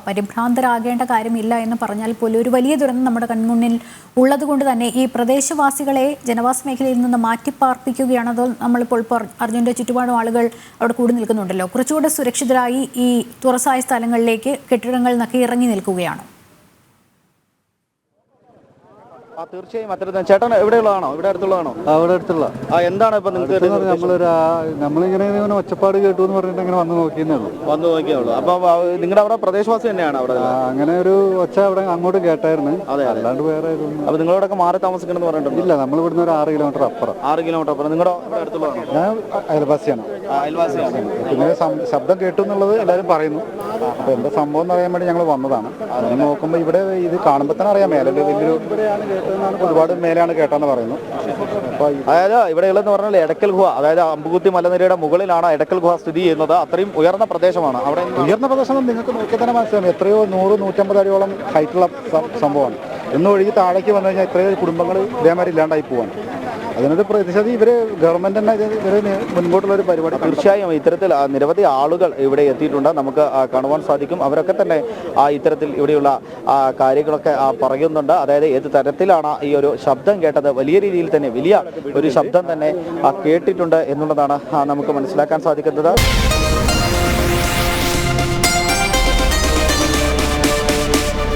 പരിഭ്രാന്തരാകേണ്ട കാര്യമില്ല എന്ന് പറഞ്ഞാൽ പോലും ഒരു വലിയ ദുരന്തം നമ്മുടെ കൺമുന്നിൽ ഉള്ളതുകൊണ്ട് തന്നെ ഈ പ്രദേശവാസികളെ ജനവാസ മേഖലയിൽ നിന്ന് മാറ്റിപ്പാർപ്പിക്കുകയാണ്. അതോ നമ്മളിപ്പോൾ അർജുൻ്റെ ചുറ്റുപാടും ആളുകൾ അവിടെ കൂടി നിൽക്കുന്നുണ്ടല്ലോ, കുറച്ചുകൂടെ സുരക്ഷിതരായി ഈ തുറസായ സ്ഥലങ്ങളിലേക്ക് കെട്ടിടങ്ങളിൽ നിന്നൊക്കെ ഇറങ്ങി നിൽക്കുകയാണ്? തീർച്ചയായും അത്തരത്തിൽ. ചേട്ടൻ എവിടെയുള്ളതാണോ? ഇവിടെ അടുത്തുള്ളതാണോ? അവിടെ അടുത്തുള്ള. എന്താണ് ഇപ്പൊ നിങ്ങൾക്ക് നമ്മളിങ്ങനെ ഒച്ചപ്പാട് കേട്ടു എന്ന് പറഞ്ഞിട്ട് ഇങ്ങനെ വന്ന് നോക്കിയെന്നേ ഉള്ളൂ. വന്ന് നോക്കിയുള്ളൂ. അപ്പൊ നിങ്ങളുടെ അവിടെ പ്രദേശവാസി തന്നെയാണ് അവിടെ? അങ്ങനെ ഒരു ഒച്ച അവിടെ അങ്ങോട്ട് കേട്ടായിരുന്നു. അല്ലാണ്ട് വേറെ. അപ്പൊ നിങ്ങളോടൊക്കെ മാറി താമസിക്കണമെന്ന് പറഞ്ഞിട്ടുണ്ട്? ഇല്ല, നമ്മൾ ഇവിടുന്ന് ഒരു 6 കിലോമീറ്റർ അപ്പുറം. 6 കിലോമീറ്റർ അപ്പുറം. നിങ്ങളുടെ അടുത്തുള്ളതാണോ? ഞാൻ അയൽവാസിയാണ്. അയൽവാസിയാണ്. പിന്നെ ശബ്ദം കേട്ടു എന്നുള്ളത് എല്ലാവരും പറയുന്നു. അപ്പൊ എന്താ സംഭവം എന്ന് അറിയാൻ വേണ്ടി ഞങ്ങൾ വന്നതാണ്. അത് നോക്കുമ്പോൾ ഇവിടെ ഇത് കാണുമ്പോൾ തന്നെ അറിയാം, മേലെ വലിയൊരു ഒരുപാട് മേലെയാണ് കേട്ടാന്ന് പറയുന്നു. അതായത് ഇവിടെയുള്ളതെന്ന് പറഞ്ഞാൽ എടക്കൽ ഗുഹ, അതായത് അമ്പുകുത്തി മലനിരയുടെ മുകളിലാണ് എടക്കൽ ഗുഹ സ്ഥിതി ചെയ്യുന്നത്. അത്രയും ഉയർന്ന പ്രദേശമാണ്. അവിടെ ഉയർന്ന പ്രദേശം നിങ്ങൾക്ക് നോക്കിയാൽ തന്നെ മനസ്സിലാവും. എത്രയോ 100-150 അടിയോളം ഹൈറ്റുള്ള സംഭവമാണ്. ഇന്ന് ഒഴുകി താഴേക്ക് വന്നു കഴിഞ്ഞാൽ ഇത്രയും കുടുംബങ്ങൾ ഇതേമാതിരി ഇല്ലാണ്ടായി പോവാണ്. അതിനൊരു പ്രതിഷേധം ഇവര് ഗവൺമെന്റ് തന്നെ ഇവര് മുൻപോട്ടുള്ള ഒരു പരിപാടി. തീർച്ചയായും ഇത്തരത്തിൽ നിരവധി ആളുകൾ ഇവിടെ എത്തിയിട്ടുണ്ട്, നമുക്ക് കാണുവാൻ സാധിക്കും. അവരൊക്കെ തന്നെ ഇത്തരത്തിൽ ഇവിടെയുള്ള കാര്യങ്ങളൊക്കെ പറയുന്നുണ്ട്. അതായത് ഏത് തരത്തിലാണ് ഈ ഒരു ശബ്ദം കേട്ടത്, വലിയ രീതിയിൽ തന്നെ വലിയ ഒരു ശബ്ദം തന്നെ കേട്ടിട്ടുണ്ട് എന്നുള്ളതാണ് നമുക്ക് മനസ്സിലാക്കാൻ സാധിക്കുന്നത്.